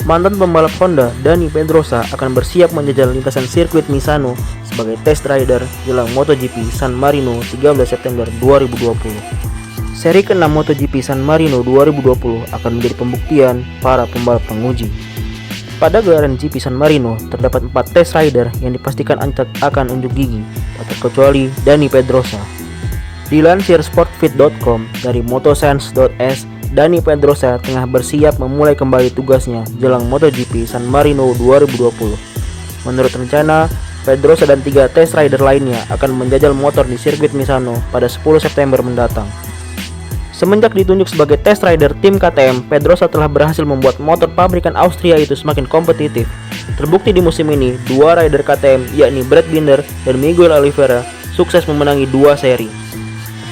Mantan pembalap Honda, Dani Pedrosa, akan bersiap menjajal lintasan sirkuit Misano sebagai test rider jelang MotoGP San Marino 13 September 2020. Seri ke-6 MotoGP San Marino 2020 akan menjadi pembuktian para pembalap penguji. Pada gelaran GP San Marino, terdapat 4 test rider yang dipastikan akan unjuk gigi, tak terkecuali Dani Pedrosa. Dilansir sportfit.com dari motoscience.s, Dani Pedrosa tengah bersiap memulai kembali tugasnya jelang MotoGP San Marino 2020. Menurut rencana, Pedrosa dan 3 test rider lainnya akan menjajal motor di sirkuit Misano pada 10 September mendatang. Semenjak ditunjuk sebagai test rider tim KTM, Pedrosa telah berhasil membuat motor pabrikan Austria itu semakin kompetitif. Terbukti di musim ini, 2 rider KTM yakni Brad Binder dan Miguel Oliveira sukses memenangi 2 seri.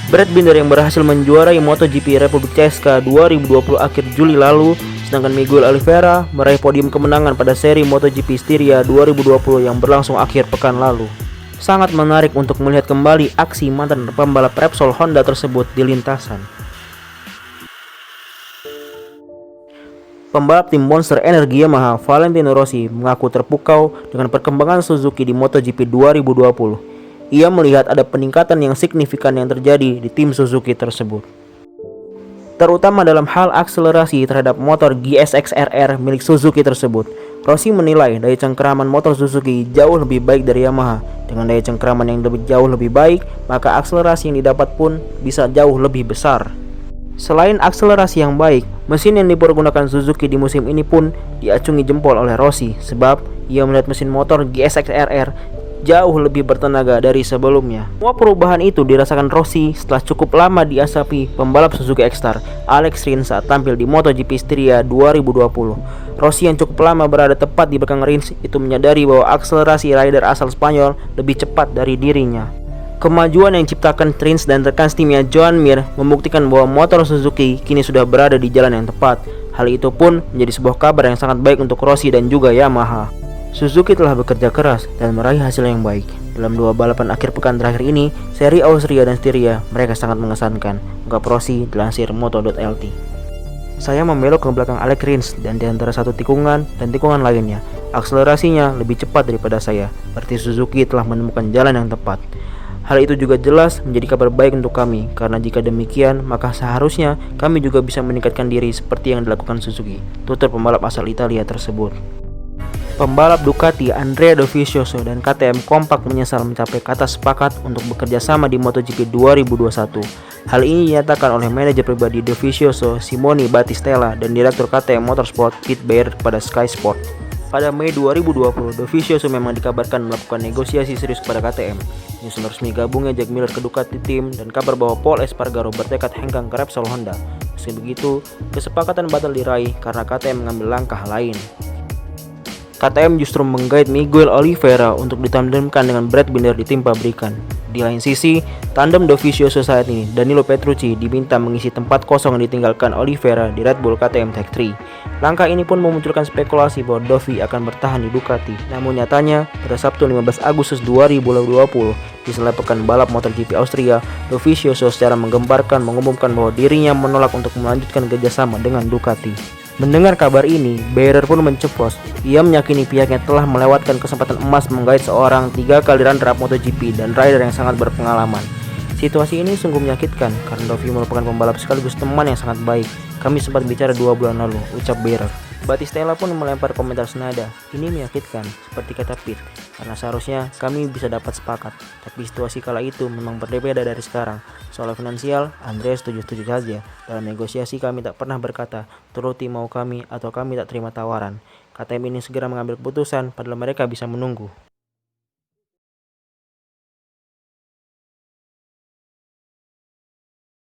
Brad Binder yang berhasil menjuarai MotoGP Republik Ceska 2020 akhir Juli lalu, sedangkan Miguel Oliveira meraih podium kemenangan pada seri MotoGP Styria 2020 yang berlangsung akhir pekan lalu. Sangat menarik untuk melihat kembali aksi mantan pembalap Repsol Honda tersebut di lintasan. Pembalap tim Monster Energi Yamaha, Valentino Rossi, mengaku terpukau dengan perkembangan Suzuki di MotoGP 2020. Ia melihat ada peningkatan yang signifikan yang terjadi di tim Suzuki tersebut, terutama dalam hal akselerasi terhadap motor GSX-RR milik Suzuki tersebut. Rossi menilai daya cengkeraman motor Suzuki jauh lebih baik dari Yamaha. Dengan daya cengkeraman yang jauh lebih baik, maka akselerasi yang didapat pun bisa jauh lebih besar. Selain akselerasi yang baik, mesin yang dipergunakan Suzuki di musim ini pun diacungi jempol oleh Rossi, sebab ia melihat mesin motor GSX-RR jauh lebih bertenaga dari sebelumnya. Semua perubahan itu dirasakan Rossi setelah cukup lama diasapi pembalap Suzuki X-Star Alex Rins saat tampil di MotoGP Styria 2020. Rossi yang cukup lama berada tepat di belakang Rins itu menyadari bahwa akselerasi rider asal Spanyol lebih cepat dari dirinya. Kemajuan yang diciptakan Rins dan rekan timnya Joan Mir membuktikan bahwa motor Suzuki kini sudah berada di jalan yang tepat. Hal itu pun menjadi sebuah kabar yang sangat baik untuk Rossi dan juga Yamaha. Suzuki telah bekerja keras dan meraih hasil yang baik. Dalam 2 balapan akhir pekan terakhir ini, seri Austria dan Styria, mereka sangat mengesankan, ungkap Rossi dilansir moto.lt. Saya membelok ke belakang Alex Rins dan di antara satu tikungan dan tikungan lainnya, akselerasinya lebih cepat daripada saya. Berarti Suzuki telah menemukan jalan yang tepat. Hal itu juga jelas menjadi kabar baik untuk kami, karena jika demikian, maka seharusnya kami juga bisa meningkatkan diri seperti yang dilakukan Suzuki, tutur pembalap asal Italia tersebut. Pembalap Ducati Andrea Dovizioso dan KTM kompak menyesal mencapai kata sepakat untuk bekerja sama di MotoGP 2021. Hal ini dinyatakan oleh manajer pribadi Dovizioso, Simone Battistella, dan direktur KTM Motorsport, Pete Beyer pada Sky Sport. Pada Mei 2020, Dovizioso memang dikabarkan melakukan negosiasi serius kepada KTM. Nyusun resmi gabungnya Jack Miller ke Ducati Team dan kabar bahwa Pol Espargaro bertekad hengkang ke Repsol Honda. Meski begitu, kesepakatan batal diraih karena KTM mengambil langkah lain. KTM justru menggait Miguel Oliveira untuk ditandemkan dengan Brad Binder di tim pabrikan. Di lain sisi, tandem Dovizioso saat ini, Danilo Petrucci, diminta mengisi tempat kosong yang ditinggalkan Oliveira di Red Bull KTM Tech 3. Langkah ini pun memunculkan spekulasi bahwa Dovi akan bertahan di Ducati. Namun nyatanya, pada Sabtu 15 Agustus 2020, di sela pekan balap MotoGP Austria, Dovizioso secara menggemparkan mengumumkan bahwa dirinya menolak untuk melanjutkan kerjasama dengan Ducati. Mendengar kabar ini, Beyer pun menceplos. Ia meyakini pihaknya telah melewatkan kesempatan emas menggait seorang 3 kali runner-up MotoGP dan rider yang sangat berpengalaman. Situasi ini sungguh menyakitkan karena Dovi merupakan pembalap sekaligus teman yang sangat baik. Kami sempat bicara 2 bulan lalu, ucap Beyer. Battistella pun melempar komentar senada. Ini menyakitkan, seperti kata Pete, karena seharusnya kami bisa dapat sepakat. Tapi situasi kala itu memang berbeda dari sekarang. Soal finansial, Andrea setuju-setuju saja. Dalam negosiasi kami tak pernah berkata, turuti mau kami atau kami tak terima tawaran. KTM ini segera mengambil keputusan, padahal mereka bisa menunggu.